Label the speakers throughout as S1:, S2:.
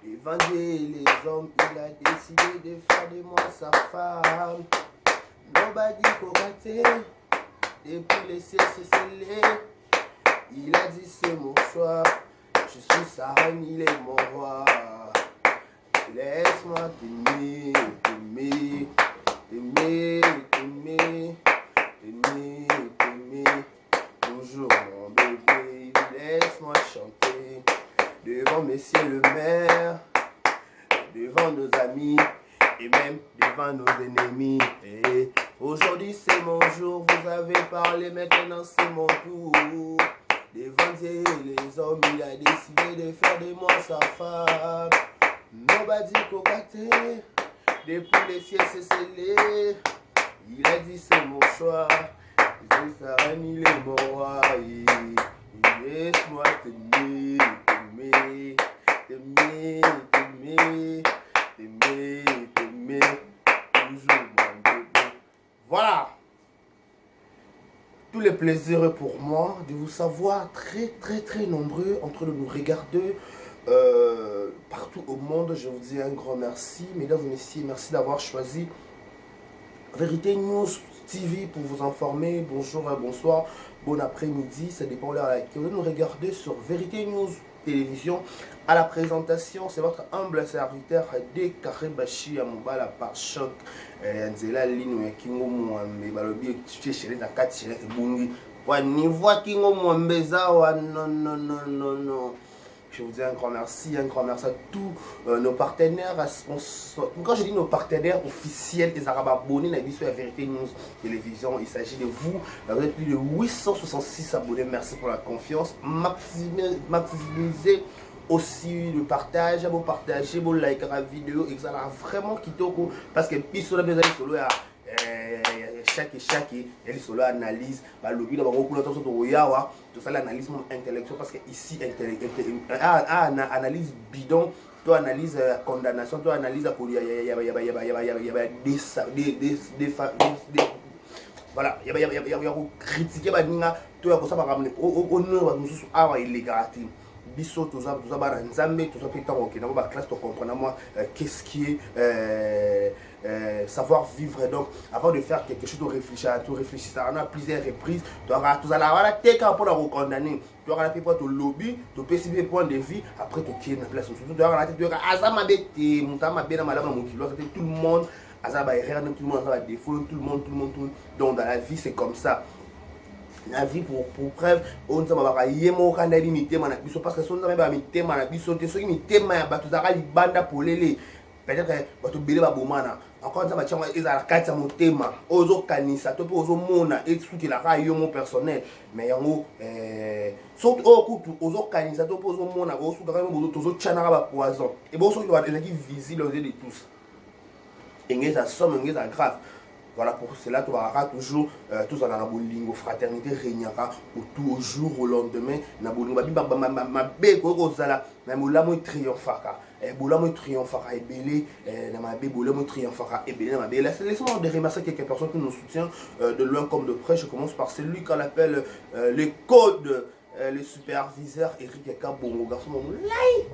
S1: Devant les hommes, il a décidé de faire de moi sa femme. Nobody cocaté, depuis les cieux c'est scellé. Il a dit c'est mon choix, je suis sa reine, il est mon roi. Laisse-moi t'aimer, t'aimer, t'aimer, t'aimer, t'aimer, t'aimer. Toujours mon bébé, laisse-moi chanter. Devant messieurs le maire, devant nos amis et même devant nos ennemis. Et aujourd'hui c'est mon jour, vous avez parlé, maintenant c'est mon tour. Devant Dieu et les hommes, il a décidé de faire de moi sa femme. Nobody cocaté, depuis les cieux c'est scellé. Il a dit c'est mon choix, c'est sa reine, il est mon roi. Laisse-moi t'aimer, t'aimer, t'aimer, t'aimer, t'aimer, t'aimer, toujours mon bébé. Voilà. Tous les plaisirs pour moi de vous savoir très nombreux en train de nous regarder partout au monde. Je vous dis un grand merci, mesdames et messieurs, merci d'avoir choisi Vérité News TV pour vous informer. Bonjour, bonsoir, bon après-midi, ça dépend de l'heure à laquelle vous nous regardez sur Vérité News Télévision. À la présentation, c'est votre humble serviteur Décarré Bachi Amobala par choc. Nzela Lino ya Kingo Mwambe balobi chez les akati chez les bungi. Wa niveau Kingo Mwambe zawa non. Je vous dis un grand merci à tous nos partenaires. Quand je dis nos partenaires officiels, les Arabes abonnés, à la Vérité News Télévision, il s'agit de vous. Vous êtes plus de 866 abonnés. Merci pour la confiance. Maximisez aussi le partage, vous partagez, vous likez la vidéo, et ça a vraiment quitté au coup. Parce que puis sur la maison, chaque elle solo analyse bah le but d'avoir beaucoup de temps sur Yawa tout ça l'analyse intellectuelle parce que ici analyse bidon toi analyse condamnation toi analyse voilà il y a critiquer baninga toi comme ça par ramener au nom nous awa illégalité biso tout ça bara nzambe tout ça peut temps OK dans ma classe tu comprends moi qu'est-ce qui est savoir vivre. Donc avant de faire quelque chose, tu réfléchis ça. On a plusieurs reprises, tu auras tout ça là, voilà, t'es capable de recondamner, tu auras la plupart de lobby, tu peux essayer point de vie, après tu quittes la place, tu auras la tête, tu auras azama bête, montama bien madame mon kilo, tout le monde, azaba erreur, tout le monde azaba défaut, tout le monde. Donc dans la vie c'est comme ça. La vie pour preuve, on ne va pas y aller, parce que si on ne va pas y aller, ceux qui m'ont pour les peut-être que tu as bomana encore une fois ils ont la carte mon thème ozo kanisa to ozo mona et tout qui la rayo mon personnel mais yango sauf au coup ozo kanisa to ozo mona ozo quand même ozo chana ba poison et bon so il va déjà qui visible aux yeux de tous et ça somme ça grave. Voilà, pour cela, tu vas toujours tous en abolingo, fraternité régnera toujours au lendemain. Nabolingo, ma béco rosala, ma moulamo triomphara, et boulamo triomphara, et belé, ma bé boulamo triomphara, et belé, ma bé. Laissez-moi de remercier quelques personnes qui nous soutiennent de loin comme de près. Je commence par celui qu'on appelle les codes, le superviseur Eric Kabongo, garçon mon live.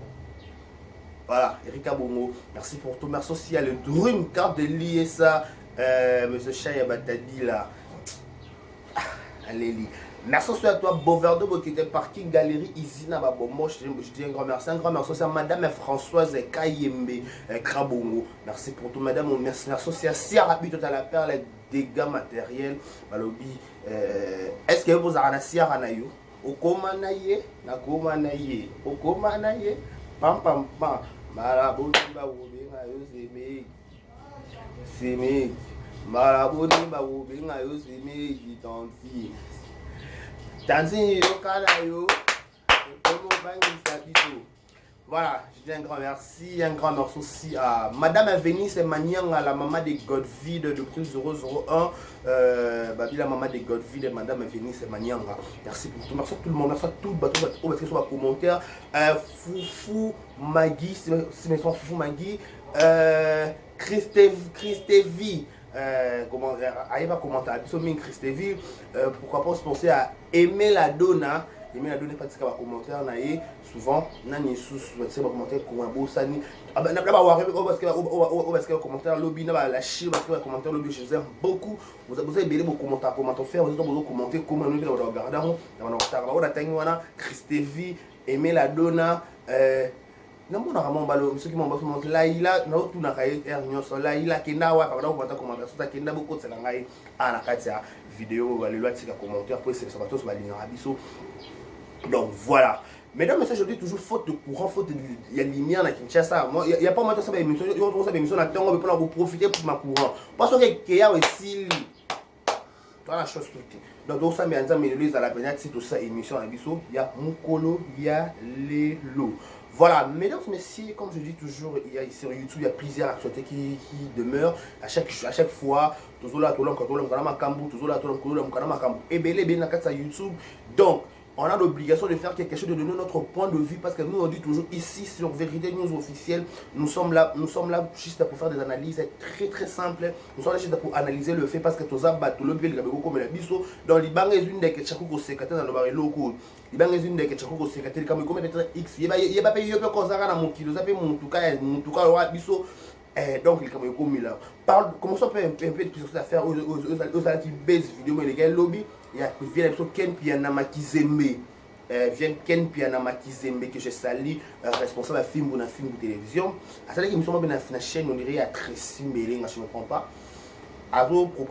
S1: Voilà, Eric Kabongo, merci pour tout. Merci aussi à le Dream Card de l'ISA. Monsieur Chaya Batadi là. Allez, merci à toi, Boverdo, qui était parking galerie Isina Babomo. Je dis un grand merci aussi à Madame Françoise Kayembe Krabongo. Merci pour tout, Madame. Merci aussi à Siarabi, tout à la perle, dégâts matériels. Balobi, est-ce que vous avez un Siara Nayo? Okomanaye, Nakomanaye, Okomanaye, pam pam pam. Marabouti Bawobenga Yoseme. C'est mes marabouti Bawobenga Yoseme, Tanti. Tanti, Yokalayo, voilà, je dis un grand merci aussi à Madame Vénice Maniang, la maman de Godville de plus 001, la maman de Godville, Madame Vénice Manianga. Merci pour tout, merci à tout le monde, merci à tout le bateau, parce que sur les commentaires, Foufou Magui, c'est mes soins Foufou Magui, Christévi, comment, aïe va commenter, Christévi, pourquoi pas se penser à aimer la donna. Aimé la donner pas de commentaire naïe souvent nani sous c'est pas commentaire comment beau sani d'abord parce que commentaire lobby na la chi parce que commentaire lobby je vous aime beaucoup vous avez bien beau commentaire faire vous avez commenter comment nous on regarder on a tangi wana Christevi Aimé la donna non mon ramon balo ceux qui m'ont montré là il a non tout na kai nyoso là il a kenda wa pas on commentaire ça kenda beaucoup c'est la ngai ana katia vidéo va le loi tika commentaire après c'est ça va tous va ligne rabiso. Donc voilà. Mesdames, mais ça, je dis toujours faute de courant, faute de. Il y a lumière dans Kinshasa. Moi, il n'y a pas moi, ça va émission. Il y a une émission, on va vous profiter pour ma courant. Parce que il y a aussi. Voilà la chose tout. Donc, ça, mais en disant, à la peine, c'est tout ça, émission à Bissau. Il y a Mukolo, il y a Lelo. Voilà, mesdames, messieurs, comme je dis toujours, il y a sur YouTube, il y a plusieurs actualités qui demeurent à chaque fois. Toujours là, tout le monde, toujours là, tout le monde, et bien, YouTube. Donc, on a l'obligation de faire quelque chose, de donner notre point de vue, parce que nous on dit toujours ici sur Vérité News officielle, nous sommes là juste pour faire des analyses très très simples. Nous sommes là juste pour analyser le fait, parce que tout ça tout le monde comme la biso dans les banques une des que chaque coup secrétaire dans le bar local les banques une des que chaque coup secrétaire comme peut-être X il va payer peu comme ça dans mon kilo ça fait mon tout cas le biso. Donc il comme comme là parle commençons un peu de plus affaire aux qui baisse vidéo mais les gars lobby il y a vient episode Ken Pianama Kizembe vient Ken Pianama Kizembe que je salue responsable de film ou de télévision à celle qui me sont bien na chaîne on dirait à Tracy Meling je ne me comprends pas à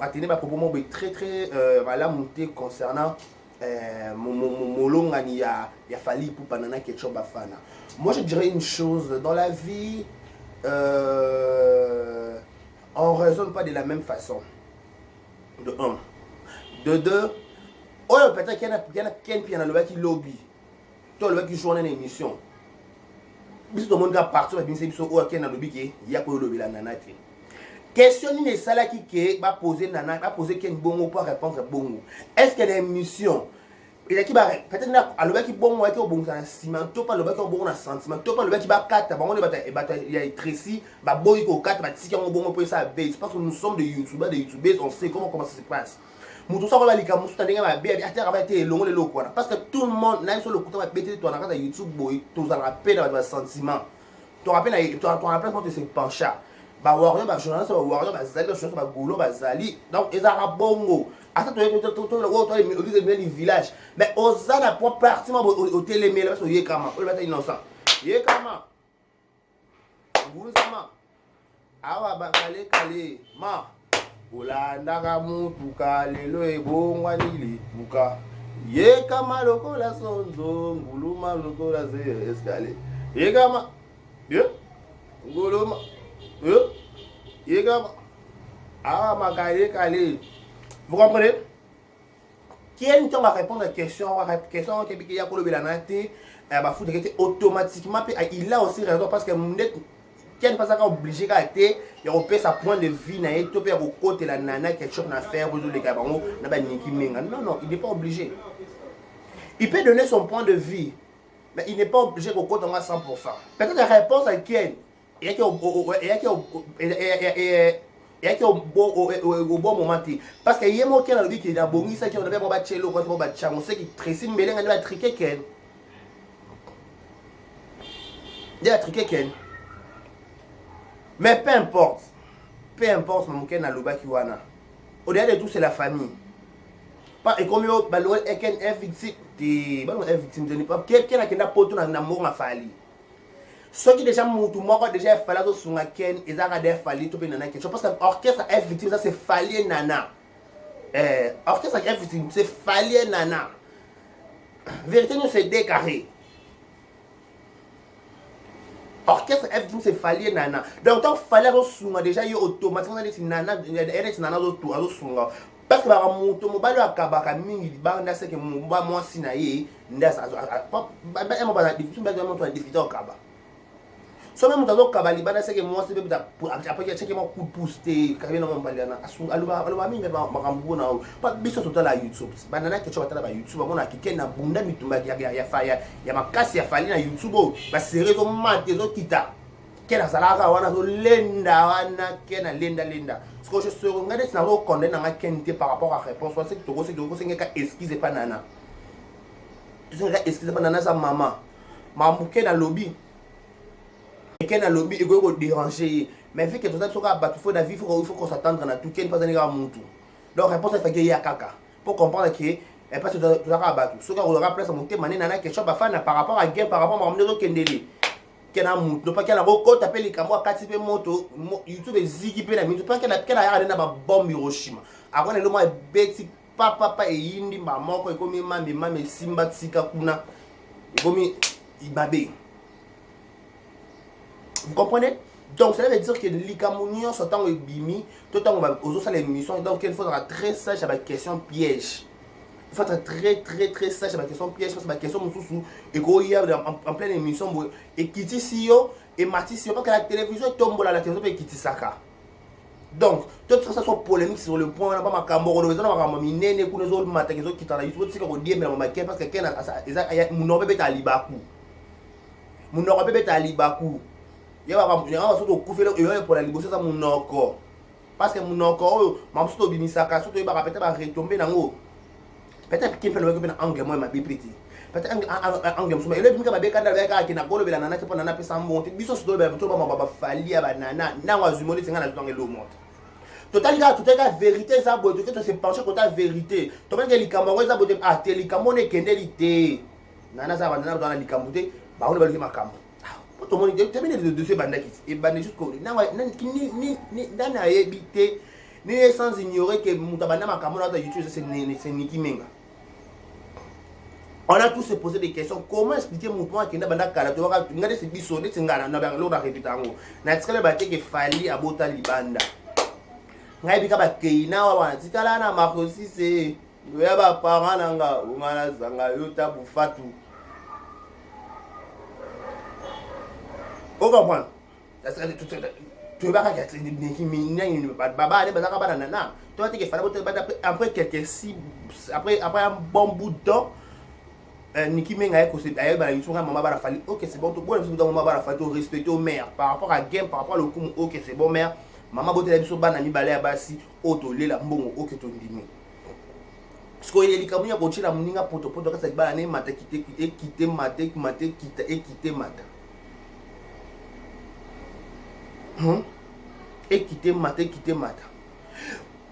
S1: tenir ma propos très très voilà monter concernant mon long il y a fallu pour Banana Ketchup Bafana. Moi je dirais une chose dans la vie on ne raisonne pas de la même façon. De un. De deux, oh peut-être qu'il y en a qui a le qui lobby. Toi le qui joue en émission. Si tout le monde va partir, il y a un lobby qui y a pour lobby la nana. Question ni sala qui va poser nana, va poser quel bongo pour répondre bongo. Est-ce qu'il y a des missions? Il y a qui va peut-être à le qui bon qui au bon sentiment, toi pas le qui au bon sentiment, toi pas le qui va 4 on il y a Tracy va boy ko 4 va tiki on bon pour ça base parce que nous sommes des youtubeurs on sait comment ça se passe. Mutu ça va lika mutu tandinga ba bien ata va été longo le lokwana parce que tout le monde n'a sur le côté va péter toi dans YouTube boy tous à la peine avec sentiment. Tu rappelles quand tu se pencha ba warrior ba journaliste ba warrior ba zali ba chose ba golo ba zali donc ezara bongo. Attends, tu es village. Mais aux ans, pour partir au télémé, parce que Yekama, on va être innocent. Yekama, Gouzama, Awa Bakale Kale, Ma, Olandaka Mutuka, Lelo et Bongwanili, Buka. Yekama loko la sonzo, Guluma loko la escalé. Yekama, Guluma, Yekama, Awa Bakale Kale. Vous comprenez? Qui va répondre à la question qui a pour le bilanité, automatiquement, il a aussi raison parce que qui n'est pas obligé à être, il a sa point de vue, il a au côté la nana quelque chose à faire, non, il n'est pas obligé. Il peut donner son point de vue, mais il n'est pas obligé au côté à 100%. Peut-être la réponse à qui et qui au bon moment parce que yemo qui a dit qu'il a bongi ça qui on avait bon bachelo quoi bon bachang on sait qu'il Tracy Meling a triqué ken il a triqué ken mais peu importe mon ken a loba qui wana au-delà de tout c'est la famille pas et comme yo balo et ken est victime de balo est victime de pas quelqu'un a qui n'a pas tout na mort a fali. Ceux qui déjà montent, moi déjà fallu sur la ken, ils ont déjà fallu tout nana quelque chose parce que l'orchestre est victime ça c'est fallu nana. Orchestre est victime c'est fallu nana. Vérité nous c'est décarré. Orchestre est victime c'est fallu nana. Donc tant fallu sur déjà yo automatiquement les nana est nana autour sur parce que ba monto mo balo akabaka mingi banda c'est que mo ba moi sinaye ndasa pas ba mo ba difficile ba mo to difficile akaba. So même dans le cabali bana c'est que moi c'est après il checker mon coup de pouce té quand même on baliana aluba mi ba makambu na pas biso total à YouTube banana que tu vas na YouTube on a kiké na bunda mitumba ya faya ya makasi ya fali na YouTube ba série zo mate zo kita kena salaka wana zo lenda wana kena lenda ce que je se regarde c'est na zo condamner na qualité par rapport à réponse c'est que tu sais que excuse pas nana tu sais excusez-moi nana sa maman mamuke na lobby et na lobby et ko déranger mais vu que tout ça so ka battu faut la vie il faut qu'on s'attendre na tout ken pas aller à mutu donc réponse fait que ya kaka pour comprendre que et parce que tout ça ka battu so ka on place monter mané nana question ba fana par rapport à game par rapport à mon kendeli kena mutu pas kena ko taper les cameras kati pe moto YouTube eziki pe na minute pas kena ya na ba bombe Hiroshima après le mois beti papa et yindi ba moko ekomi mambe simba tsika kuna ekomi ibabe. Vous comprenez? Donc ça veut dire que l'ikamunio sortant au bimi tout temps aux autres l'émission donc il faudra très sage à la question piège. Il faut être très sage à la question piège parce que la question sous et en pleine émission et kiti sio et mati sio parce que la télévision tombe la télévision et kiti saka. Donc tout ça soit polémique sur le point on a pas ma cambo on a ma minene ku les autres matin les autres qui t'en YouTube c'est qu'on dit mais ma parce que ken mon nom bébé talibaku mon nom bébé talibaku ya ba surtout kufela pour la libération ça mon noko parce que mon noko même surtout bimisaka surtout ba peut-être ba retomber nango peut-être qu'il peut le faire en anglais moi ma bipiti peut-être en anglais mais le bimika ba beka na ka kina kolo bela nana ke nana pesa monte biso surtout ba to ba fali ya banana na wa zumoli tinga na zonge lo monte total ga vérité ça boto que tu se pencher côté vérité to ba ke likambo ça boto ah te likambo ne kendelité nana ça banana dans la likambo te ba on ba le makambo tout le monde dit terminer de dossier bandaki et bandé jusqu'au ni dans a habité ni sans ignorer que mutabana makamona dans YouTube c'est Niki Menga. On a tous se posé des questions comment expliquer mouvement qui n'a banda kala to ka ngade se biso ne tsingana na ba lo ba répéter ngo na tsikale ba teke fali abota libanda ngai bika ba keina wa wana tikala na makosi se ya ba parents nanga ngana zanga yota bufatu. On comprend. Tu vas pas gâter après quelques après un bon bout de temps Niki Menga maman va falloir OK c'est bon tout bon maman va falloir respecter au mère par rapport à game par rapport au coup OK c'est bon mère maman bote la biso bana mi balé abasi auto lela mbongo OK to ndimi parce que il kamunya ko chila muninga poto ka sa bana ne mata quitter mata et quitter mata.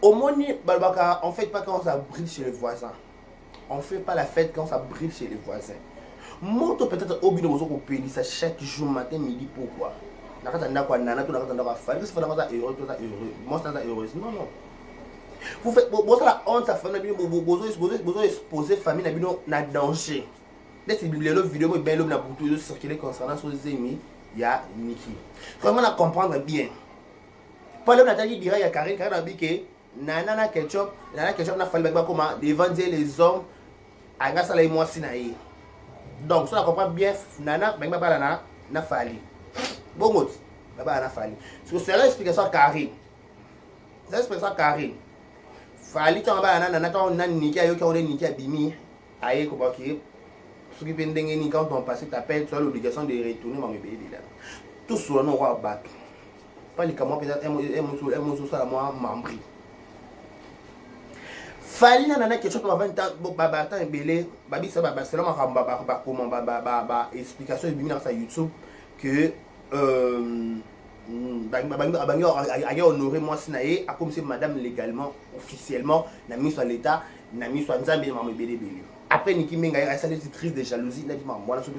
S1: Au moni balbaka on fait pas quand ça brille chez les voisins. On fait pas la fête quand ça brille chez les voisins. Monto peut-être au bino bozo ko peli ça chaque jour matin midi pourquoi? Nakata ndakwa nana to nakata ndakwa fali c'est vraiment ça heureux tout ça heureux. Moi ça heureux. Non. Vous faites bozo la honte ça famille bino bozo exposer famille na bino na danger. Dès que le vidéo mo ben l'homme na boutou circuler concernant sur les amis. Il y a Niki. Comment la comprendre bien? Pas le Nathalie dirait il y a Karine a dit que nana ketchup n'a fallu pas comment devant les hommes à grâce à la moi sinaï. Donc ça la comprend bien nana mais pas nana n'a fallu. Bon mot, n'a fallu. Parce que c'est l'explication Karine. C'est l'explication Karine. Fallu quand ba nana nana Niki ayo quand on est Niki abimi aye ko ba ki ce qui pendenge ni quand on passe t'appelle tu as l'obligation de retourner mon bébé là tout sur nos rois battre pas les comment peut-être un ça moi membri fali na nana quelque chose pour 20 ans baba temps belé babi ça baba c'est là ma comment baba explication de bimina sur YouTube que a honoré moi sinaé a comme c'est madame légalement officiellement na mis sur l'état na mis sur nzambe ma bébé. Après Niki Menga, il y a cette crise de jalousie. Moi, je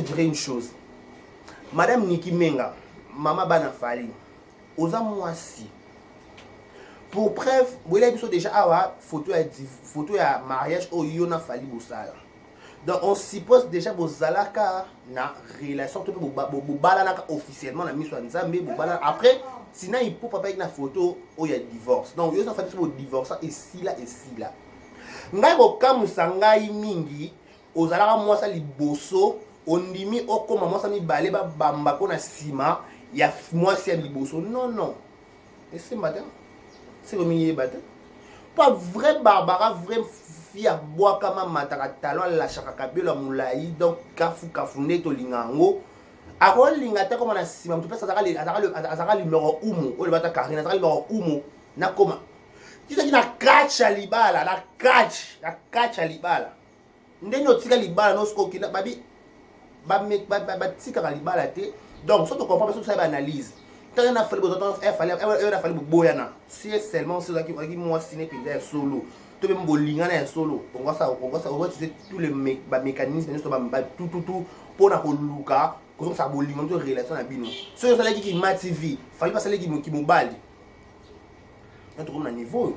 S1: dirais une chose. Madame Niki Menga, Maman Bana Fali, aux amoisi. Pour preuve, vous avez déjà photo à mariage au Yona Fali Boussala. Donc on suppose déjà que vous avez une relation officiellement après, sinon il peut pas avec une photo où il y a divorce. Donc il y a un divorce ici là. Ngai ko kamusa ngai mingi ozalaka mwasa liboso ondimi okoma mwasa mibale ba bamba ko na sima ya mwasi ya liboso non et c'est matin c'est comme il est pas vrai Barbara vrai fille à bois kama mataka talon la chaka kabelo mulai donc kafu neto lingango ako lingata comme na sima mtu pesa azaka le numéro umo o le bata Karine azaka le numéro umo na koma Qui na catch à libala, na catch à libala. Ndenge otika libala no skoki na babi ba tika libala te. Donc, ça tu comprends parce que ça va analyse. Quand on a fallu boyana, si seulement ceux qui moi ciné puis solo. Tu même bolinga na solo. On voit ça, tu sais tous les mécanismes tout pour na koluka, comme ça bolinga de relation na bino. Ceux ça qui ma TV, fallait pas celle qui me bali. On trouve un niveau.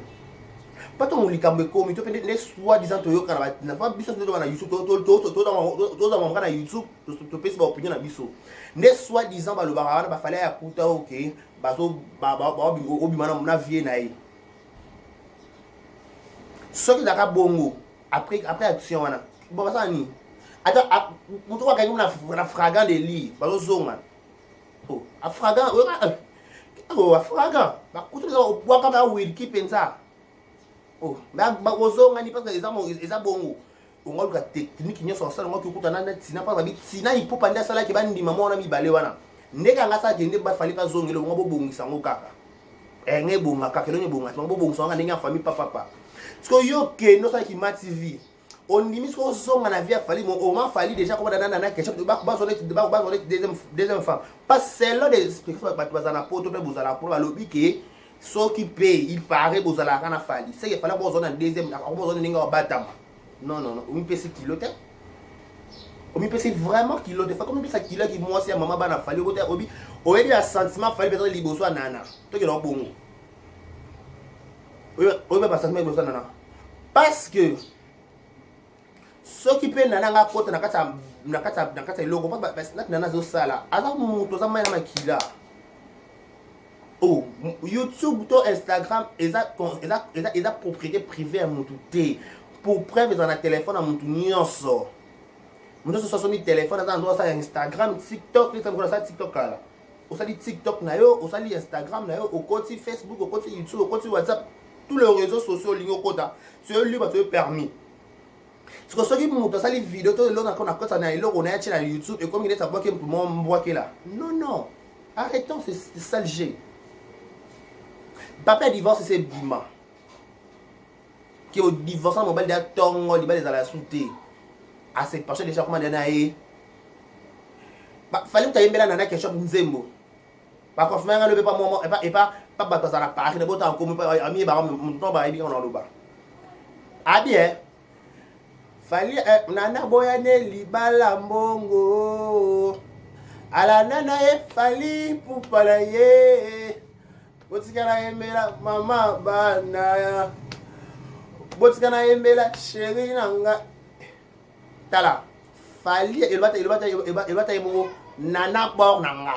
S1: Pas ton likambe comme tu peux les soi-disant to yoka na pas biso to na YouTube to na YouTube to pesa ba opinion na biso ne soi-disant ba lo ba fallait akuta OK bazo ba obimana na vie na ye ce qui daka bongo après action wana bon ça ni ata muto wa kangi na fragant de lit bazo zonga oh a fragant oh a fragant ba kuto zo bwa kama wilki pensa. Oh, mais bazonga ni parce que les bongo. On a le technique ni sur ça on qui kuta na tina pas habit tina il faut panda sala ki bandi mama na mibale wana. Ndeka ngasa kende ba fali ka zongele ngo bobongisa ngo kaka. Nge bonga kaka lo ngebonga ngo bobongisa nga ndenge famille papa. Parce que yo ke no sa ki ma TV. On limite ko zonga na via fali on m'a fali déjà comme na quelque chose ba deuxième femme. Pas celle des explications ba na poto pe bozala pour ba lobby ke ceux qui payent, il paraît que vous allez rien faire. C'est qu'il fallait que vous ayez un deuxième, vous ayez un battement. Non, on peut se kiloter. On peut se vraiment kiloter. Comme on peut se kiloter, qui moi, si maman va faire, on a un sentiment, il fallait que les besoins nana. Toi qui es bon. On peut pas sentir besoin nana. Parce que ceux qui payent nana, na kota na kata logo, parce que nana zo sala. Alors mon to zama na makila. Oh, YouTube to Instagram eza propriété privée à mon tout pour preuve dans un téléphone à mon tout nyonso. Mon tout sur son téléphone dans endroit ça Instagram, TikTok, les comme ça TikTok là. On sali TikTok na yo, on sali Instagram na yo, au côté Facebook, au côté YouTube, au côté WhatsApp, tous les réseaux sociaux liés au côté. C'est lui va te permis. Parce que ceux qui montent ça les vidéos tout le long qu'on a quand ça na lo on a sur YouTube et comme il est ça voit que pour moi qui là. Non. Arrêtons c'est ça le jeu. Papa divorce c'est bima. Qui au divorce mon bal de tongo, il va dans la souté. À cette personne déjà comment danaé. Bah fallait que tu aies nana quelque chose nzembo. Pas confirmer le pas moment et pas ça la part de botan comme ami ba mon temps ba ibi on en loba. Ah bien. Fallait nana boyane libala mbongo. Ala nana e fali pour palaye. Botikana yembela mama bana botikana yembela chérie nanga tala fali elbata yemo nana bor nanga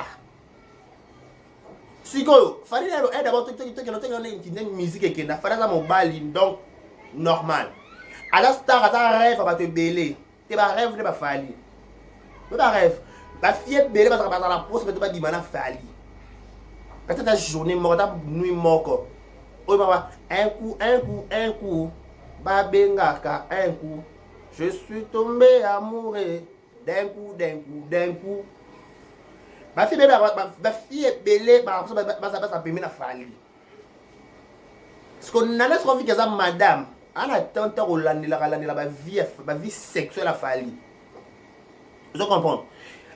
S1: sikoyo fali lelo d'abord tu musique et na fala za mobali donc normal ala star ata rêve ba te belé te ba rêve te ba fali te ba rêve ba fille belé ba la pose ba di mana fali. Peut-être la journée morte, nuit morte. Oh papa, un coup. Babengaka, un coup. Je suis tombé amoureux. D'un coup. Ma fille est belle, ça permet de faire. Parce qu'on a laissé confier que ça, madame, on a tant la vie sexuelle à faire. Vous comprenez?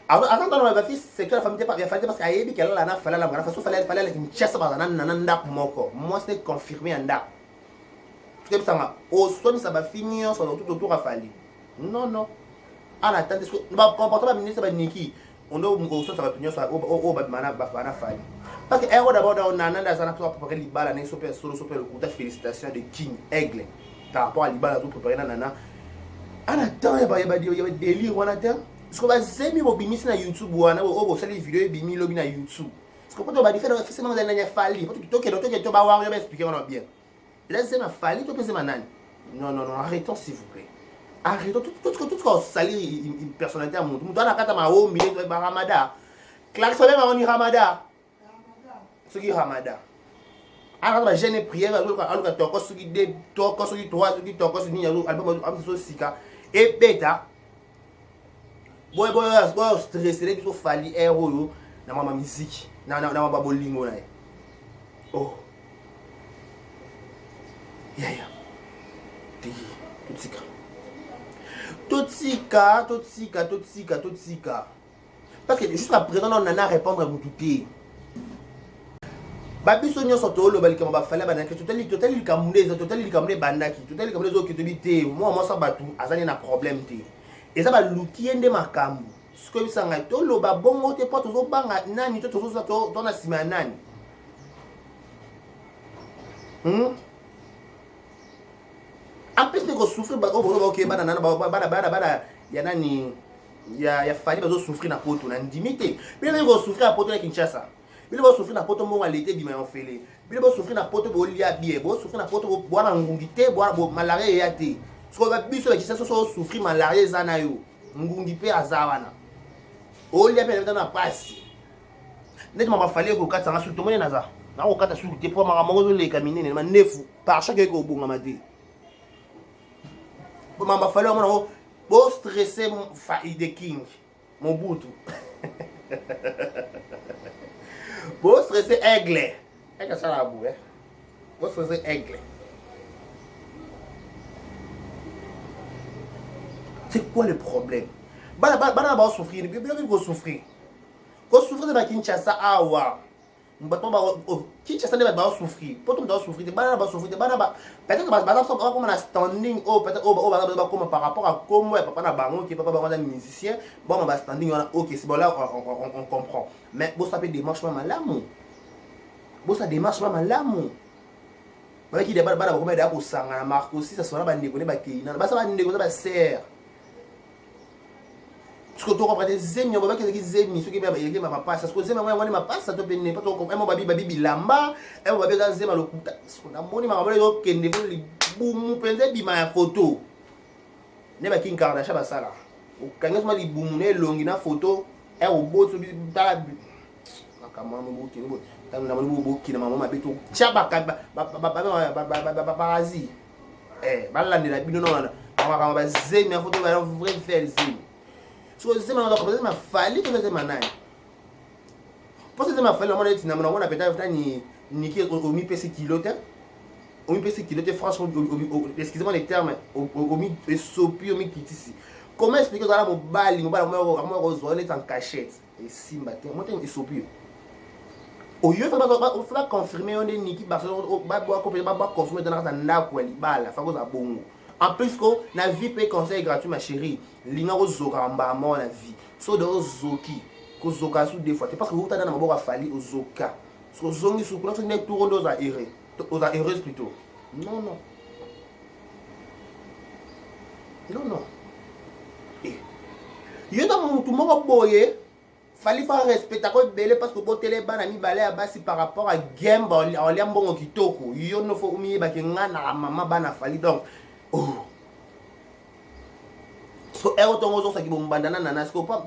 S1: Attends, ma fille, c'est que la famille n'est pas parce qu'elle qu'elle a fallu la façon fallait une chasse par un moko. Moi, c'est confirmé en date. C'est ça. Au son, ça va finir sur tout autour à Fali. Non. En attendant, comportement ministre Niki, on doit au son, ça va finir sur au Batmana Bafana Fali. Parce que d'abord, on a un an pour préparer l'Ibala, un super le coup de félicitations de King Aigle par rapport à l'Ibala pour préparer Nana. En attendant, il y a des délires, on attend. Parce que zemi bobimi na YouTube wana o sala vidéo bimi lobi na YouTube. Parce que quand on va faire forcément dans la fali, parce que to ba wa expliquer on bien. Laissez ma fali to penser manani. Non, arrêtons s'il vous plaît. Arrêtons tout ce qu'on salit une personnalité à mon. Dans la carte ma o milieu de Ramada. Clark ça même on Ramada. Ce qui Ramada. Alors ma jeune prière alors que toko ce qui de toko ce qui toi ce qui toko ce ni album am so sika et beta. Boy stressé biso fali héros na mama musique na mama bolingo na oh yaya totika parce que jusqu'à présent on en a répondre à Moutouté babiso nyonso toloba likama bafale banaki totali likamune bandaki totali likamune ezokitobi te moi sa batu azali na problème te eza baluki ye nde makambo sikoyo bisanga toloba bongo te po tozobanga nani to tozoza tona nsima ya nani en plus ndeko souffrir bakobana nana ya nani ya fali bazosouffrir na poto na ndimi te bino ndeko souffrir na poto na Kinshasa bino bosouffrir na poto mongo alete bima ya ofele bino bosouffrir na poto bolia bie bosouffrir na poto bwana ngungi te bwana malaria eya te sikoyo biso ya Kinshasa so souffrir malaria eza na yo ngungi mpe aza wana olia mpe na pasi neti mama fali ekokatanga suki tomoni naza nakokata suki te mpo makambo moko ezoleka minene ma nefu par chaque ekobongama te mama fali omona ngo bo stressé de king Mobutu bo stressé aigle ça la boue bo stressé aigle c'est quoi le problème bana ba souffrir bien ko souffrir de ba Kinshasa awa mbato ba Kinshasa ne ba souffrir poto ba souffrir bana ba souffrir bana ba peut-être ba ça comme na standing peut-être ba comme par rapport à comme papa na bango qui papa bango musicien bon ba standing on OK c'est bon là on comprend mais bon ça peut démarche pas malamu bon ça démarche pas malamu ba ki de bana ba comme da ko sanga na marque aussi ça sera ba ndeko ne ba kina ba ça ba ndeko ba serre ce que tu comprends des zemi on va que zemi ce qui va il ma passe parce que zemi moi ma passe ça te benné pas trop moi babi bilamba et on va bien zemi lokuta ce qu'on a moni ma moni yo kende ko li bumu penze bima ya photo ne ba Kim Kardashian ba sala o kanga ma li bumu ne longi na photo et au beau so ta kama mo boki bo ta na mo boki na mama beto chaba ba barazi balandela bino na kama ba zemi ya photo ba vrai faire zemi so zema ndo comme zema fali to zema nani parce que zema fali na mona tina mona peut-être ni qui au mi pc kilote au mi pc kilote franchement excusez-moi les termes au mi sopi au mi kitisi comment expliquer ça là mobali mo zone en cachette et simba te mo te sopi au lieu fa confirmer on est niki Barcelone ba confirmer dans la ndako libala fa ko za bongo. En plus, la vie peut conseil gratuit, ma chérie. L'ina zoka mbama la vie. So de zoki, ko zoka sous des fois. Parce que vous t'as dans ma boca fali au zoka. So zongi sous quoi c'est une tour aux aérés, aux aéreuses plutôt. Non. Yo dans mon tout mon boye. Fali faire respecter quoi belé parce que botele bana mi balé à basi par rapport à game en liambongo kitoko. Yo no faut umiye ba kenga na mama bana fali donc. Oh. So erotongo zo saki bombandana nana sko pa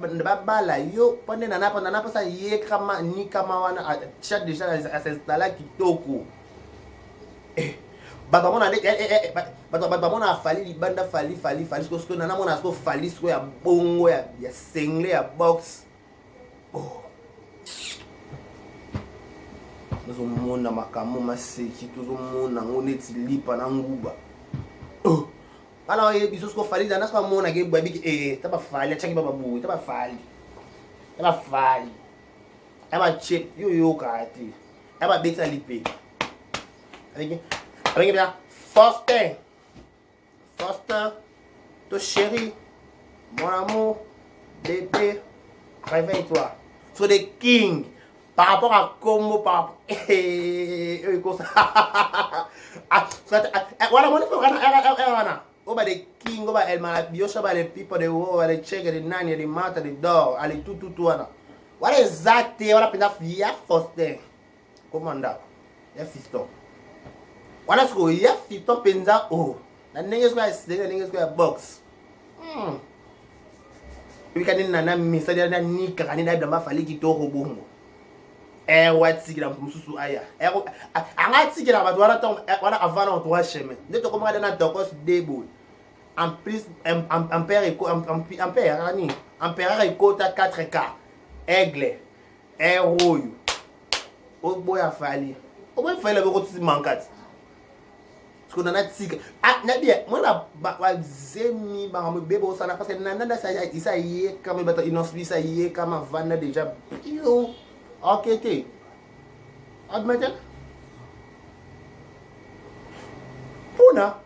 S1: bala yo pande nana pa sa ye kama ni kama wana chat déjà à s'installer kitoko baba mona baba mona fali libanda fali sko nana mona sko fali sko ya bongo ya single ya box oh zo mona makamo maseki tuzo mona ngoneti lipa na nguba oh alors il biso ko fali dana ska mona ke babi taba fali achaki baba bu taba fali aba chip yo kati aba beta lipe avec bien Foster ton chéri mon amour bébé réveille-toi so the king par rapport à Congo par voilà mon frère over the king, over El Malabiosa, over the people, the war, the check, the nanny, the matter, the dog, and the two. What is that? What happened after ya first day? Commander, ya fiston. What is go? Ya fiston penza oh. The niggas go stay, the niggas go box. We can in na misa dia na nika kanina da mafali kitoko bongo. Watsikira mususu aya angatsikira abantu wana avana on trois chemins ndeto komaka na tokos debout en plus ampère ikota 4K aigle royo oboya fali boko tsi mankati qu'on a tika ah na bien moi la ba zemi ba mo bebo sana parce que nanda ça isa yé comme bata inosbi ça yé comme vana déjà yo ok té admettez puna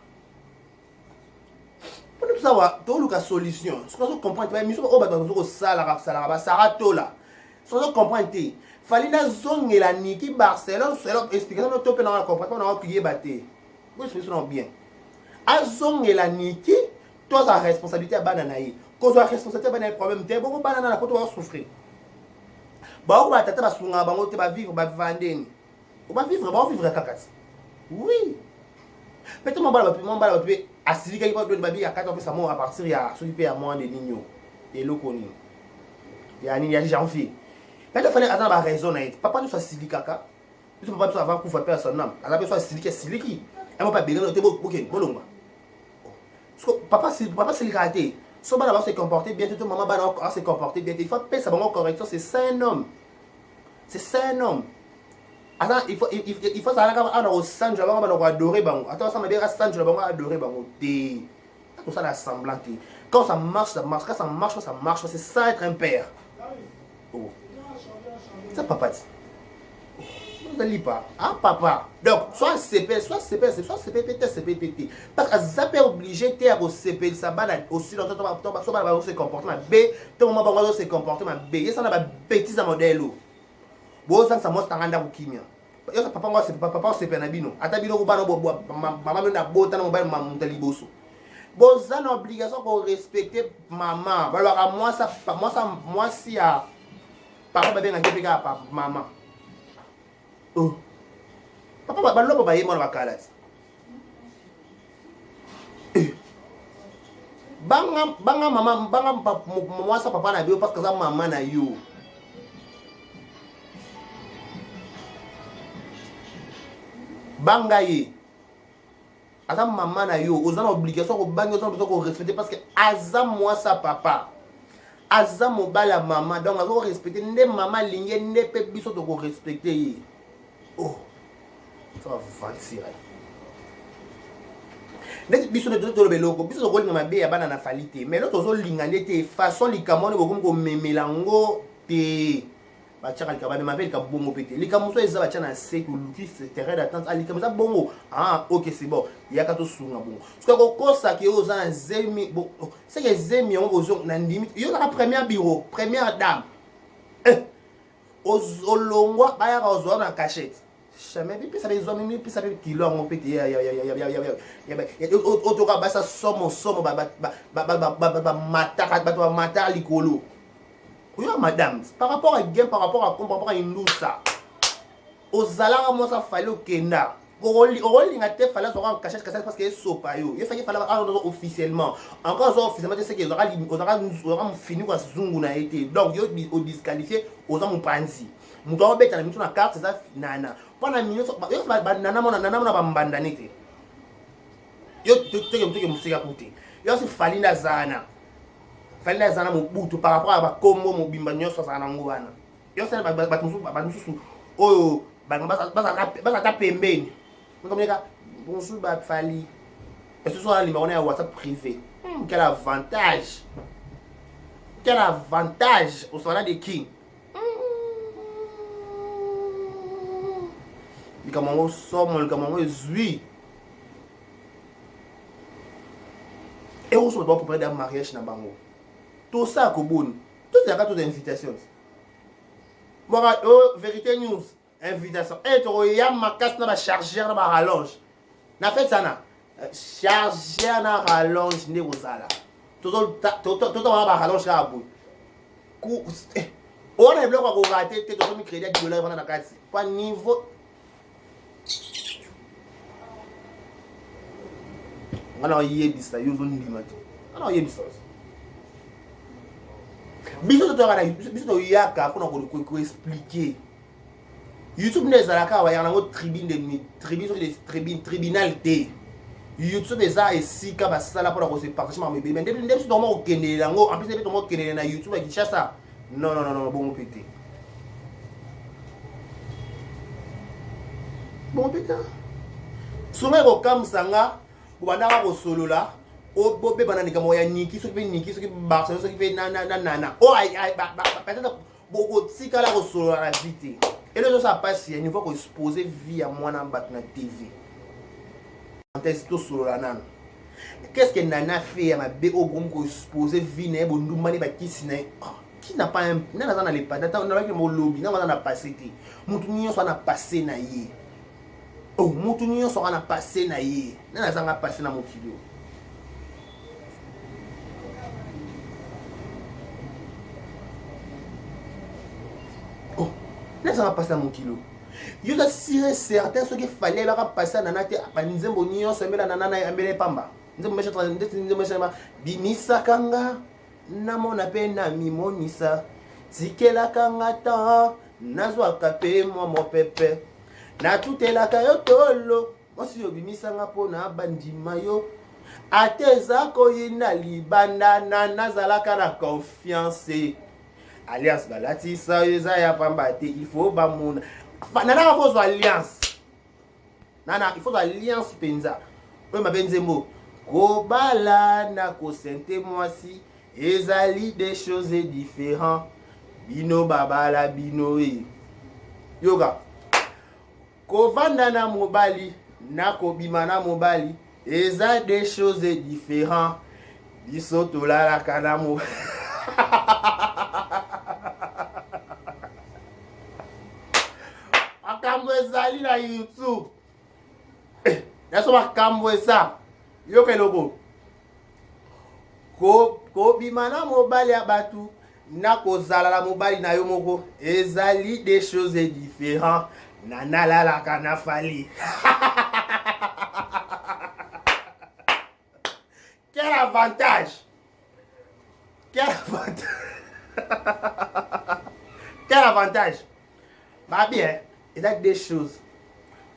S1: pour tout savoir tout le cas solution ce qu'on comprend mais mission au bata ko sala ba sarato là ce qu'on comprend té fallait na zongela niki Barcelone c'est l'explication to pe na comprendre na ko yebate. Oui, c'est bien. Azongela niki, toi sa responsabilité à banana yi. Cause la responsabilité banana problème té beaucoup banana na ko to souffrir. Ba ko batata ba sunga bango te ba vivre ba vandeni. Ba vivre kakati. Oui. Peut-être mon bala ba asilika ko do ba bi akata pe sa mo à partir ya so pe à moins de nino. Et lokoni. Ya ni ya janvier. Peut-être fallait attendre ba raison na yi. Papa nous soit silika ka. Tu peux pas besoin avant qu'on fasse personne nam. Alors besoin siliki. Elle m'a pas béni, ok, bolonga. Papa c'est raté. Son bana va se comporter bien, tout maman va se comporter bien. Il faut payer sa bonne correction, c'est ça un homme. C'est ça un homme. Attends, il faut ça là au sang, je vais adorer bango. Attends, ça m'a dit sang, je vais adorer bango. Tout ça la semblant. Quand ça marche, ça marche. Quand ça marche, ça marche. C'est ça être un père. Oh. Ça papa dit. Ne lis pas. Ah, papa. Donc, soit CP, CPPT. Parce que ça peut obliger de CP, ça va aussi longtemps, soit va se comporter ma B, tout le monde va se comporter ma B. Il y a ça bêtise à modèle. Bon, ça montre un randa kimia. Il y a papa CP na bino. Ata bino ko bano maman na bota na mobile maman taliboso. Bon, ça une obligation pour respecter maman. Alors moi si à papa va bien à maman. Oh. Papa balo ba yemo na bakala. Banga mama moi sa papa na bio parce que ça maman na yo. Banga ye. Asa maman na yo, aux obligation ko banga ko respecter parce que aza moi sa papa. Aza mobala maman donc azo respecter nde maman linge nde pe biso to ko respecter ye. Oh, ça va vantir. Net biso de tout le beloko, biso ko linga mabe ya bana na falite, mais l'autre zo linga ndete façon likamone ko memelango te. Ba tchaka likaba me mabel ka bongo pété. Likamuso eza ba tchana sek ou luki c'est terrain d'attente. Ah likamuso bongo. Ah, OK, c'est bon. Il y a ka to sunga bongo. Parce que ko ça ki oza na zemi bon, c'est que zemi on ozo na limite. Yo na première bureau, première dame. Ozolongwa ba ya ka ozo na cachette. Jamais puis ça les hommes puis ça les kilo on peut ya otoka basa somo mata likolo. Oui madame, par rapport à game par rapport à une lousa. Ozala mo ça fallait au kenda. Oroli ngate fallait so en cachette parce que sopa yo. Il fallait officiellement. Encore officiellement c'est que aura fini kwa zungu na été. Donc yo au disqualifié aux hommes panzi. Muto beta na mitu na carte ça nana. Pana minyo yo nana mona ba mbandanite. Yo teke musika kuti. Yo si falinda zana. Falinda zana mubutu par rapport à ba kombo mobimba nyoso zana ngwana. Yo sana ba mususu oyo ba ta pembeni. Bonjour ba fali. Et ce soir numéro na WhatsApp privé. Quel avantage. Quel avantage au soir des kings. Likamango somo likamango zui. Et on se doit pour préparer un mariage na bango. Tout ça kobun. Tout ça toutes les invitations. Moi vérité news, invitation. Et to ya makas na ba chargeur na ba rallonge. Na fait ça na. Chargeur na rallonge ne bozala. Tout ba rallonge la bout. On a bloqué ko rater te to mi crédit $10 vana na kati. Pas niveau alors yebisa yo zo ndima te alors yebisa biso to yaka pona ko expliquer YouTube ne zalaka wa yana ngo tribunal te YouTube eza esika basala pona ko se partager ma bébé mais ndem to mo okende lango en plus to mo okende na YouTube ki chasa non bon pété bon pété Songa ko kam sanga banda ko solo la o be bana ni kamo ya niki so ki ba so ki na o ai peut-être beaucoup tika la ko solo la vite et le ça passe il niveau ko exposer vie à moi na bat na TV test to solo la nan qu'est-ce que nana fait à ma be au groupe ko exposer vie na bo ndumani ba kisina qui n'a pas un nana na le pas on a mo lobby na na passé ti mutu nyo so na passé na ye oh mutu nyo so na passé na ye nana zanga passé na mokilo oh nana zanga passé na mokilo yo da sire certain ce qu'il fallait la passer na nate nzembo nyo so mbela na nana ambele pamba nzembo mesha nzembo mesha bimisa kanga namona pe na mimonisa tikelaka nga ta nazwaka pe mwa mopepe natutelaka yo tolo mwasi obimisanga mpo na bandima yo ate eza koyina libanda nazalaka na confiance alliance balatisa yo eza ya pamba te il faut bamona nanaka fozwa alliance nana il faut alliance mpenza oyo mabe nzembo kobala na kosente mwasi ezali des choses différentes bino babala bino yoga kovanda na mobali na kobima na mobali eza des choses différentes biso tolalaka na mo makambo ezali na YouTube naso makambo eza yoka eloko ko bimana mobali ya batu na kozala la mobali na yo moko ezali des choses différentes nana la kana fali quel avantage bah bien ezali des choses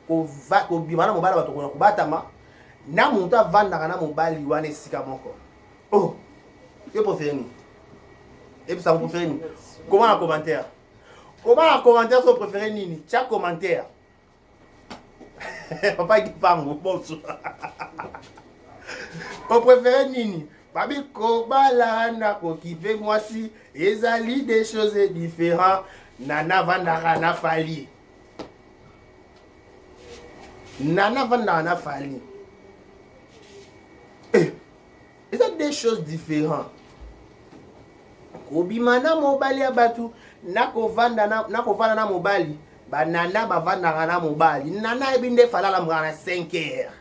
S1: ko bimana mobali bato ko batama na muntu avandaka na mobali wana esika moko oh que préférez nous et puis ça vous préférez nous comment en commentaire si vous préférez nini chaque commentaire papa qui parle bonsoir vous préférez nini babi kobala na kokipe moi si ezali des choses différentes nana vandaka na fali c'est des choses différentes. Kobimana mobali ya batu nako vanda na mobali banana bavanda na mobali nana ebinde fala la mwana 5 heures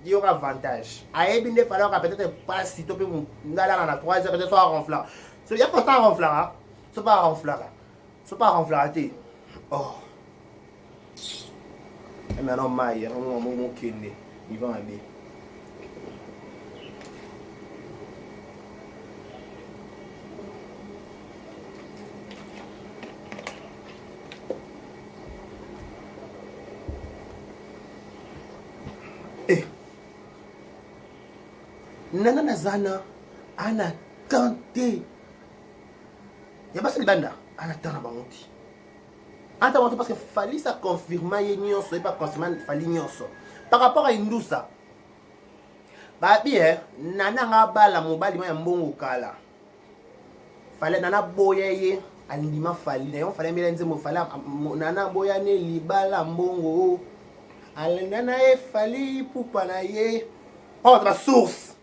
S1: dio avantage aebinde fala ka peut-être pas si topé ngala na 3 heures peut-être soit ronflant so ya pas ronflant so pas ronflant oh et maintenant maï mon kende ils vont aller nana nazana ana tenté ya basi libanda ana tana bangoti anta bangoti parce que fallait ça confirmer nyonso et pas confirmer fallait nyonso par rapport à Indusa ba bien nana nga bala mobali ya mbongo kala fallait nana boyeye alindima fallait on fallait mela nzemo fallait nana boyane libala mbongo alendana e fallait pupa na ye oh la source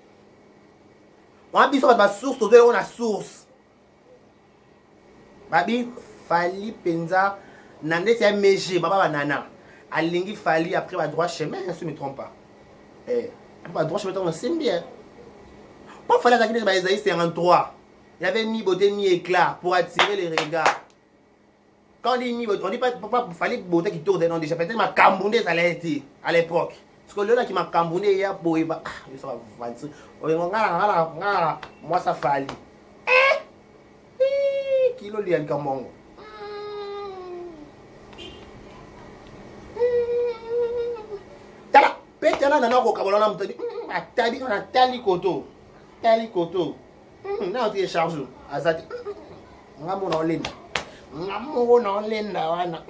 S1: on biso ba source to on a source babi fali penza nande c'est meje baba banana alingi fali après ba droit chemin si je me trompe pas ba droit chemin on sait bien pas fallait ça qui ba Isaïe 53 il y avait ni beauté ni éclat pour attirer les regards quand on dit ni beauté on dit pas fallait beauté qui tourne non déjà peut-être ma cambonde ça allait été à l'époque parce que là qui m'a cambonné hier pour ça va vendre moi ça fali kilo lian kamongo tala pete na nana ko kabola na mutadi atali on tali koto na on charge azati ngamona olenda wana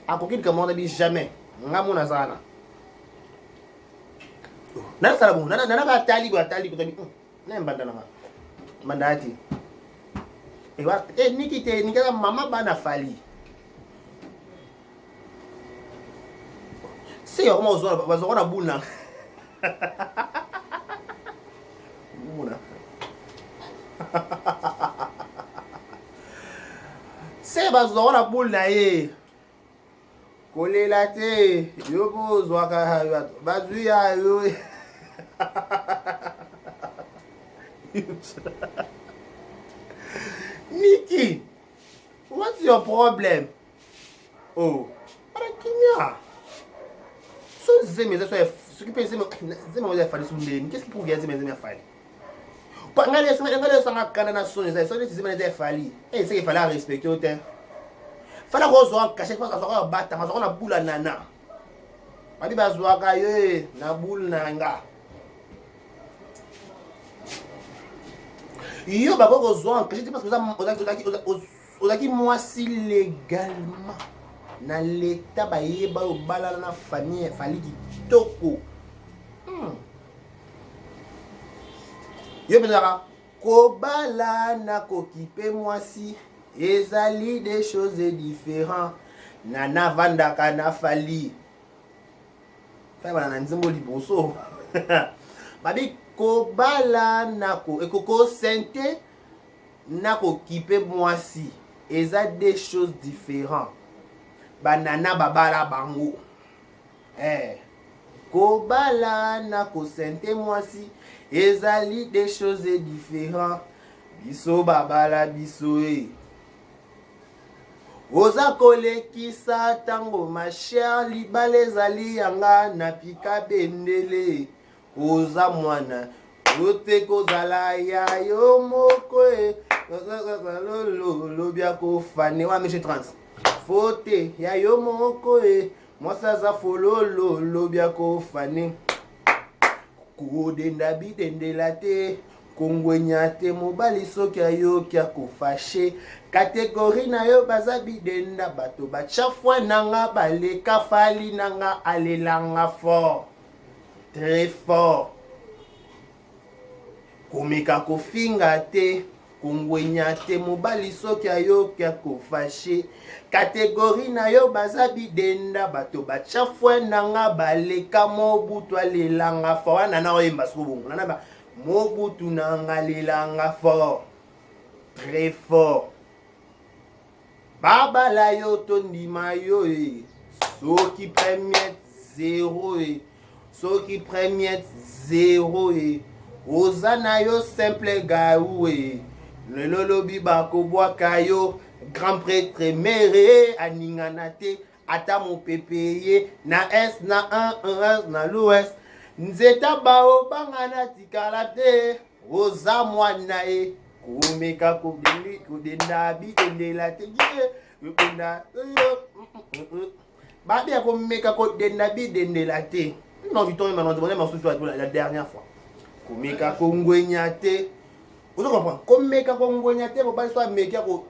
S1: akoki kamona bi jamais ngamona sana Nana sala bon, nana ba tali ko tabi. Na mbanda nanga. Mandati. Nikite nikala mama bana fali. Si yo kama bazona buna. Buna. Se bazona buna ye. Kolela te, yo bozwa ka bazuya yo. Niki, what's your problem? Oh, para kimia. So zeme ça ce qui peut zeme on va faire sur ndeni. Qu'est-ce qui prouve que zeme a fallu? Pas ngale sanga kana na sonne ça zeme a fallu. Eh c'est qu'il fallait respecter au temps. Fallait qu'on cacher pas qu'on battre, on a boule nana. Ba di bazwa ka yo na boule nanga. Yo ba ko zo cacher parce que ozaki moi si légalement na l'état ba yeba o balala na famille fali kitoko. Yo bezaka ko bala na ko kipe moi si ezali des choses différentes. Nana vandaka na fali. Fa bana na nzimbo liboso. Babi ko bala na ko ekoko sente na ko kipe moi si ezali des choses différentes. Banana babala bango. Kobala na ko sente moi si ezali des choses différentes. Biso babala biso Oza kolekisa tango ma chère libala ezali yanga na pika bendele. Oza mwana ote kozala ya yo moko lobia ko fane wa miche 30. Fote ya yo moko mwasa za fololo lobia ko fane. Kodenda bidendela te kongwenya te mobali soki ayo kia kofashe. Kategori na yo baza bidenda bato bachafwa nanga baleka fali nanga alelanga fort. Très fort. Komeka kofinga te kongwenya te mobali soki ayo kia kofashe. Kategori na yo baza bidenda bato bachafwa nanga baleka mobutu alelanga fort. Wana na oyemba sobongo nana ba mobutu nanga lelanga fort. Très fort. Baba la yo tondima yo soki premier 0 soki premier 0 ozana yo simple gaou lelo lobi bakobwaka yo grand prêtre mere aningana te ata mo pepeye na est na 1 na l'ouest nzeta bao bangana tikala te oza mwana komeka kodenda bidendela te yokenda babi ya komeka kodenda bidendela te non viton maintenant demandé ma sous la dernière fois komeka kongwenya te vous comprenez komeka kongwenya te bobali so ameka ko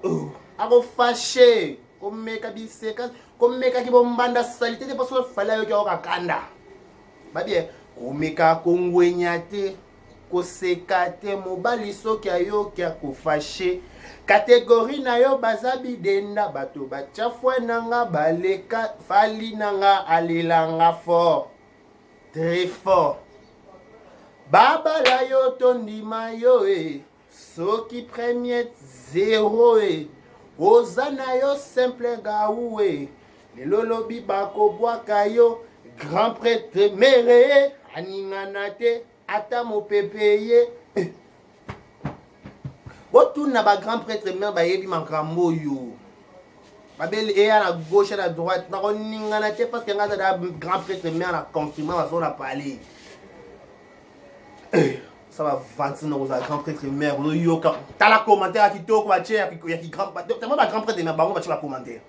S1: ako fâché komeka biseka komeka ki bombanda salité te parce que fallait yo ka kanda babi komeka kongwenya te koseka te mobali soki ayo kia kofashe. Kategori na yo baza bidenda bato bachafwa nanga baleka fali nanga alelanga fort. Très fort. Baba la yo tondima yo soki premier 0 ozana yo simple gaou lelo lobi bakobwaka yo grand prêtre mere aningana te ata mo pepeye. Otuna ba grand prêtre mer ba yebi makambo yo. Babel et à la gauche à la droite. Na koningana te parce que ngata da grand prêtre mer na confirmer va son a parler. Ça va vanter nos grand prêtre mer yo ka. Ta la commentaire qui to ko ba che qui grand t'as pas grand prêtre mer ba on va la commentaire.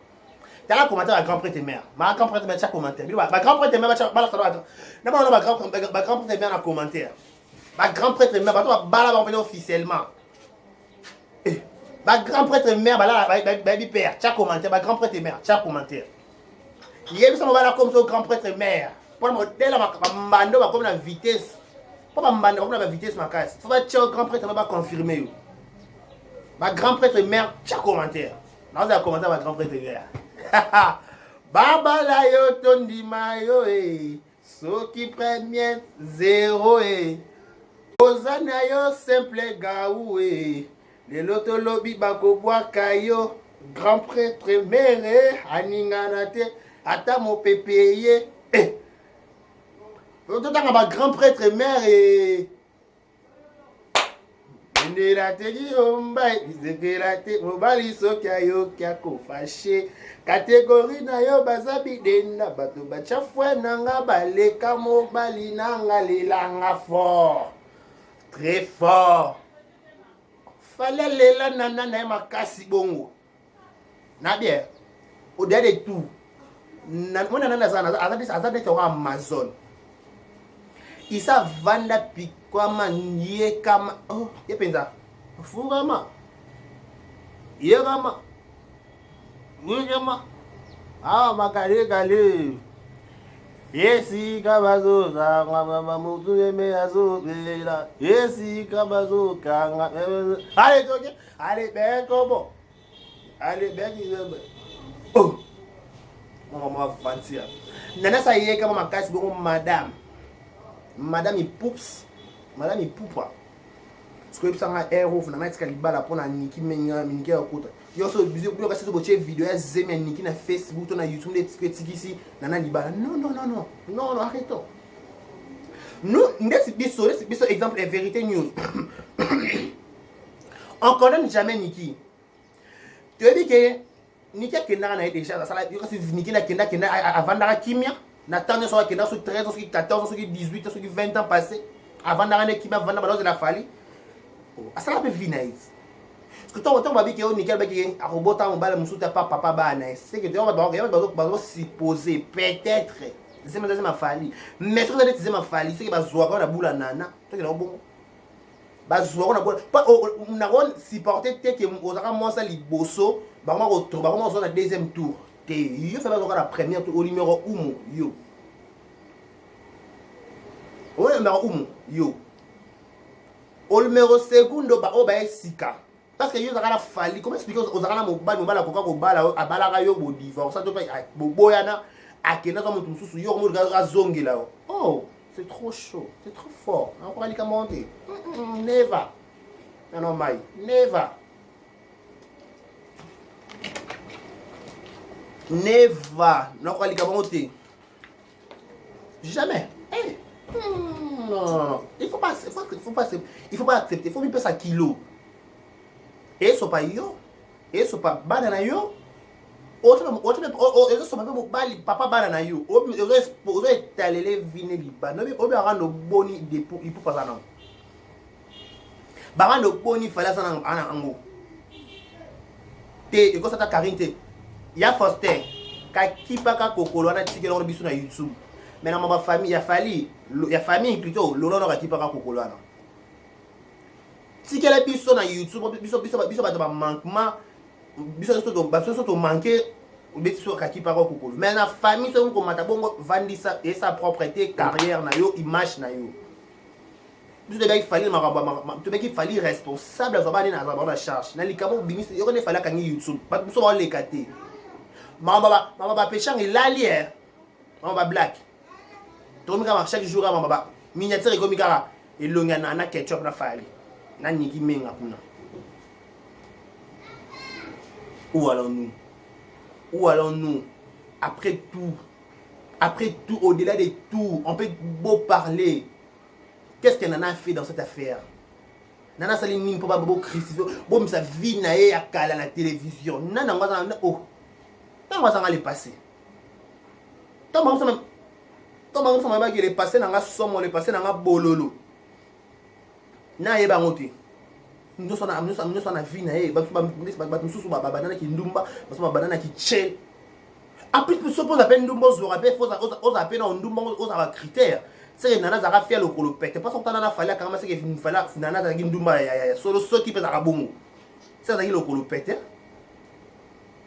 S1: T'as la commentaire à grand prêtre mer. Ma grand prêtre mer cha commentaire. Ba grand prêtre mer ba cha ba la na ba grand prêtre mer na commentaire. Ba grand prêtre mer ba to ba la ba officiellement. Ba grand prêtre mère ba là ba bi père cha commentaire ba grand prêtre mère cha commentaire. Yé bi ça va là comme ça grand prêtre mère. Pour modèle ma mbando ba comme la vitesse Pas mbanda comme la vitesse ma casse. Faut pas tirer grand prêtre va confirmer. Ma grand prêtre mère, tiens commentaire. Dans un commentaire ma grand prêtre mère. Baba la yo tondi mayo soki premier zéro Ozana yo simple gaou le loto lobi bako boaka yo grand prêtre mère aningana te ata mo pepeye totanga ba grand prêtre mère Nderateli ombai izekerate mobali soki ayo kya kofashe catégorie na yo bazabi denda bato bachafwe nanga baleka mobali nanga lelanga fort très fort fallait lela nana na makasi bongo na bien au-delà de tout mona nana azade to Amazon isa vanda pikwama nye kama oh yepenza fungama yegama wigama makale kale yesi kabazo zangwa mutu yeme azobela yesi kabazo kanga allez toke allez bekobo allez beki oh mama fantia nana sa yeka makasi bongo madame Poups, madame Poupa. Ce que ça a héros, on a mis calibala pour la niki menga miniki à côté. Yo so bisou pour rester sur votre vidéo zeme niki na Facebook, na YouTube, les critiques ici, nana libala. Non, arrêtons. Nous, biso exemple est vérité news. On condamne jamais Niki. Tu veux dire que Niki a kenda na déjà ça là, yo kasi Niki na kenda avant d'ara kimia. Nathan soit qui dans 13 ans, 14 ans, 18 ans, 20 ans passés avant d'arriver qui m'a vendu dans la folie. Ça la peut venir. Parce que toi on va dire que nickel ba ki a robota on ba la musuta papa bana. C'est que on va supposer peut-être c'est ma folie. Mais ce que vous dites ma folie, c'est que ba zoa ko na bula nana. C'est que na bon. Ba zoa ko na bula pas on a supporter que ozaka moi ça liboso, ba moi retrouver ba moi na deuxième tour. Yo ça va encore la première au numéro 1 yo. Au numéro 1 yo. Au numéro segundo ba oba sika. Parce que yo za la fali, comment expliquer aux za la mobala koka ko bala abala yo bo divorce ça to pas boboyana akena comme tout mususu yo mo ga zongela. Oh, c'est trop chaud, c'est trop fort. Encore ali commander. Never. Non mai, never. Never. Non, quoi, les gars, jamais. Hey. Non. Il faut pas accepter. Il faut même pas ça kilo. Et ce pas yo. Et ce pas banana yo. Autre, ce pas papa banana yo. Ozo étaler viner liba. Non, mais obi arando boni de pour il faut pas ça non. Barando boni fallait ça en haut. Te, et quand ça ta carinte. Ya Foster kakipa ka kokolo na tikela on biso na YouTube mais na ma famille ya famille plutôt lolo na kakipa ka kokolo na tikela biso na YouTube biso ba manquement biso to manquer biso kakipa ka kokolo mais na famille so ko mata bongo vandisa et sa propriété carrière na yo image na yo biso de fallait tu be ki fallait responsable za bana na za charge na likamo bimisi yo ne fallait kangi YouTube pas biso ba le kate Mama ba péchant il a lié. Mama ba black. To mi ka chaque jour mama ba miniature ko mi ka et longana na ketchup na fali. Na niki menga kuna. Où allons-nous après tout au-delà de tout, on peut beau parler. Qu'est-ce que Nana a fait dans cette affaire? Nana sali ni pour pas beau crucifier. Bon sa vie na e akala na télévision. Nana ngwa oh. Tant que ça va les passer. Tant que ça va les passer dans la somme, les passer dans la bololo. Na yeba ngote. Nous sommes na vie na e, ba mususu ba banana ki ndumba, ba banana ki chel. Après plus suppose à peine ndumba zo rappel faut à peine on ndumba on a critère. C'est nana za faire le kolopete. Pas son nana fallait quand même c'est que fallait nana za ndumba ya solo so qui peut za bongo. C'est ça le kolopete.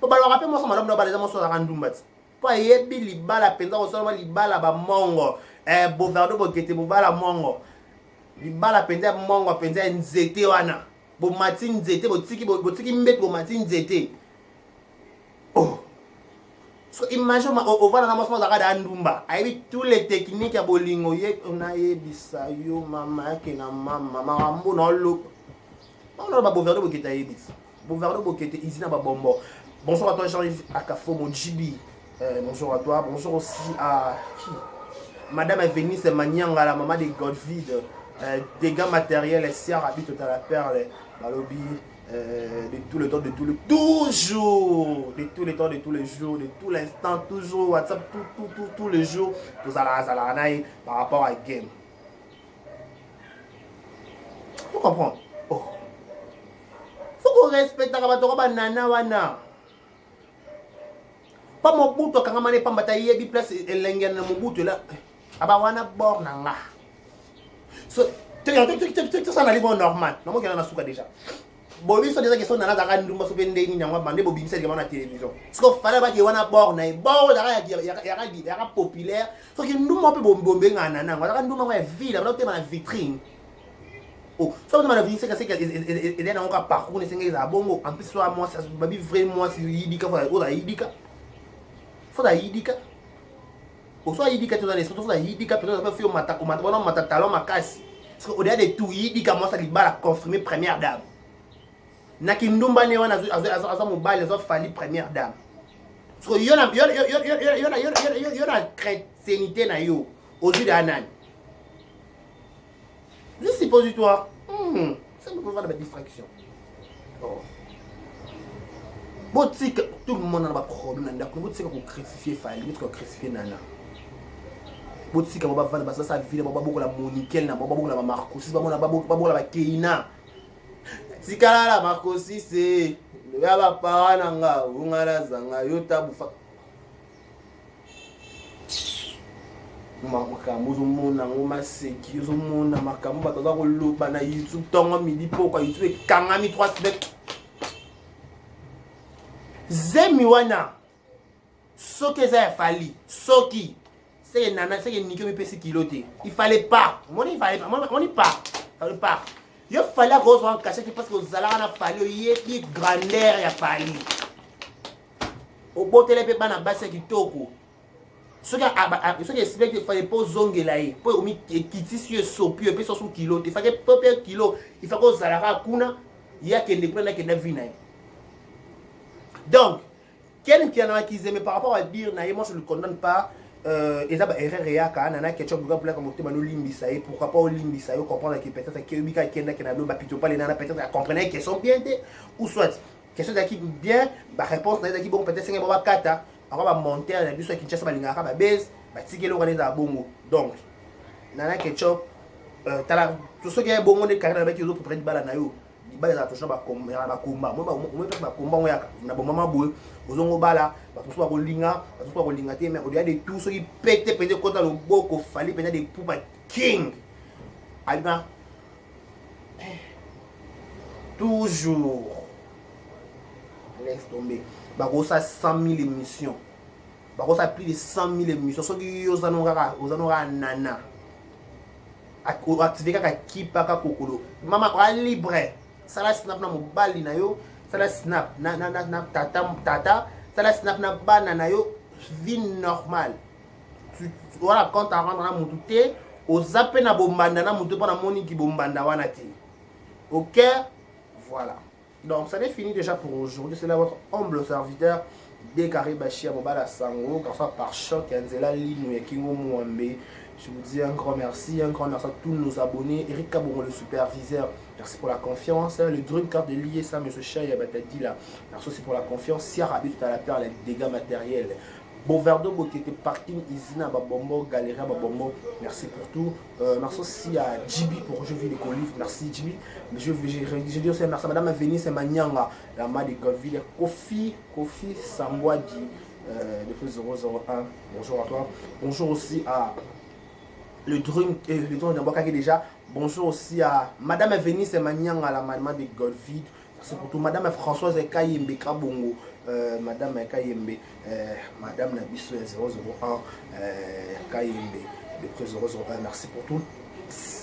S1: Pour le rappeler, moi, ça m'a donné des gens qui sont en Ndumbat. Pour yebi libala penza, on sort libala ba mongo. Bovardo bokete bobala mongo. libala penza mongo penza nzete wana bomati nzete botiki mbet bomati nzete oh so imagine on va dans la maison de Andumba avec tous les techniques à bolingo on a yebisa yo mama ke na mama marambo na lo on va bouverner boketa yebisa bouverner boketa izina ba bombo. Bonjour à toi Jean-Yves Akafo mon Jibi. Bonjour à toi, bonjour aussi à qui Madame Vénice Manianga, la maman des Godvide, dégâts matériels, Sierra habite à la perle, Balobi, de tout le temps, de tout le toujours, de tout le temps, de tous les jours, de tout l'instant, toujours, WhatsApp, tous les jours, tout ça par rapport à game. Faut comprendre. Oh. Faut qu'on respecte la nana wana. Pas mon bout, quand on n'est pas bataillé, il place l'engin de mon bout là. Abawana bornanga. So, tu ça n'arrive pas normal. Non, moi, il y en a souka déjà. Bobi, ça déjà question dans la zara ndumba so bende ni nyangwa bande bobi c'est vraiment la télévision. Ce qu'on fallait pas qu'il y ait un borna, bon là il y a populaire. So que ndumba peut bomber ngana na. Ngwa ndumba wa ville, là tu na vitrine. Oh, ça on a vu c'est que et là on a parcours c'est ngeza bongo en plus soit moi ça babi vraiment si yidika faut la yidika. Faut la yidika. Au soit yidika tu dans l'esprit faut la yidika peut-être pas faire mata bon mata talon makasi. Parce que au-delà de tout yidika moi ça libala confirmer première dame. Na kindumba ne wana aza mobile aza fali première dame. Parce que yona chrétienté na yo aux yeux de Hanan. Juste suppositoire. Ça me fait de la distraction. Oh. Botique, tout le monde a un problème. Botique pour crucifier Fali, pour crucifier Nana. Botique on va vendre ça ville, on va beaucoup la Monique, on va beaucoup la Marcos, on va beaucoup la Keina. Tikala la Marcos c'est le gars pas nanga, ungala zanga yota bufa. Makambo zomona ngoma seki zomona makambo batoza koloba na YouTube tongo midi poko YouTube kangami 3 semaines zemi wana soki eza ya fali soki c'est nana c'est nikyo mipesi kilote il fallait pas il fallait pas yo fallait rose en cacher parce que ozala na fali yebi grandeur ya fali obotele pe bana basi kitoko. Ce qui explique qu'il ne fallait pas zongelaï, pour quitter sur sopi, puis sur son kilo, il fallait pas perdre kilo, il faut que Zalara Kuna, il y a qui ne prenne que 9 vinailles. Donc, quelqu'un qui en a accusé, mais par rapport à dire, moi je ne le condamne pas, et ça, erreur et yaka, nana, quelque chose pour la communauté, manu limbisaï, pourquoi pas au limbisaï, comprendre que peut-être que Ubika qui est là, plutôt pas les nanas, peut-être comprendre qu'elles sont bien, ou soit, question d'acquis bien, ma réponse n'est d'acquis bon, peut-être c'est un bon kata. On va monter à la bus qui chasse balingaka ba base ba tikelo organiser bongo donc nana ketchup tout ce qui est bongo de carrière avec les autres pour prendre bala na yo bala za toucher ba combat ba combat ya na bon maman boy ozongo bala ba tout ba kolinga te mais au delà de tout ce qui pète contre le boko fallait peut-être des poupa king alba toujours laisse tomber. Barossa 100 000 émissions. Barossa plus de 100 000 émissions. Ce qui est aux anora nana. Activer kaka kipa kaka kokolo. Maman quoi libre. Ça la snap na mobile na yo. Ça la snap na tata. Ça la snap na banana yo. Vie normale. Tu voilà quand tu rentres na mututé. Au zappé na bombanda na mututé na moni ki bombanda wana te. OK? Voilà. Donc ça n'est fini déjà pour aujourd'hui. C'est là votre humble serviteur Décaré Bachia Mobala Sango, car ça par choc, Anzela Linou et Kingo Mouambe. Je vous dis un grand merci à tous nos abonnés. Eric Kabongo, le superviseur, merci pour la confiance. Le Dreamcard de lier ça, M. Chaya Batadi là, merci aussi pour la confiance. Sierra tout à la paire, les dégâts matériels. Boverdo, Bokete, Parking, Izina, Babombo, Galéria, Babombo, merci pour tout. Merci aussi à Jibi pour Je vis les colifs, merci Jibi. Je dis aussi merci à Madame Vénice Manianga, la main de Godville, Kofi Sambouadi, depuis 001, bonjour à toi. Bonjour aussi à le Dream de déjà. Bonjour aussi à Madame Vénice Manianga, la maman de Godville. C'est pour tout. Madame Françoise Kayembe Kabongo, Madame Kayembe, Madame Nabiso 001 Kayembe, le prix 001, merci pour tout.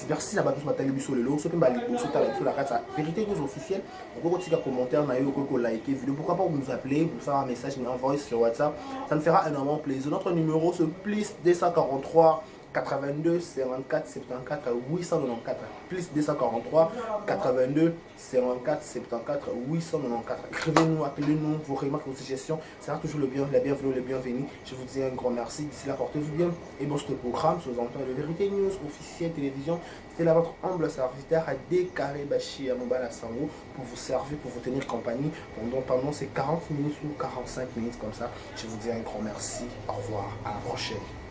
S1: merci à tous matali biso lelo so pe bali so tala biso la kata vérité news officielle on peut tirer commentaire na yo ko liker vidéo pourquoi pas vous nous appeler vous faire un message mais envoyer sur WhatsApp ça me fera énormément plaisir. Notre numéro c'est plus 243 82 54 74 894 plus 243 82 54 74 894. Écrivez-nous, appelez-nous, vos remarques, vos suggestions, ça sera toujours la bienvenue, le bienvenu. Je vous dis un grand merci. D'ici là, portez-vous bien. Et bon, ce programme, sous entend de Vérité News officielle télévision. C'est là votre humble serviteur à Décaré Bachi à Mobala Sango pour vous servir, pour vous tenir compagnie pendant ces 40 minutes ou 45 minutes comme ça. Je vous dis un grand merci. Au revoir. À la prochaine.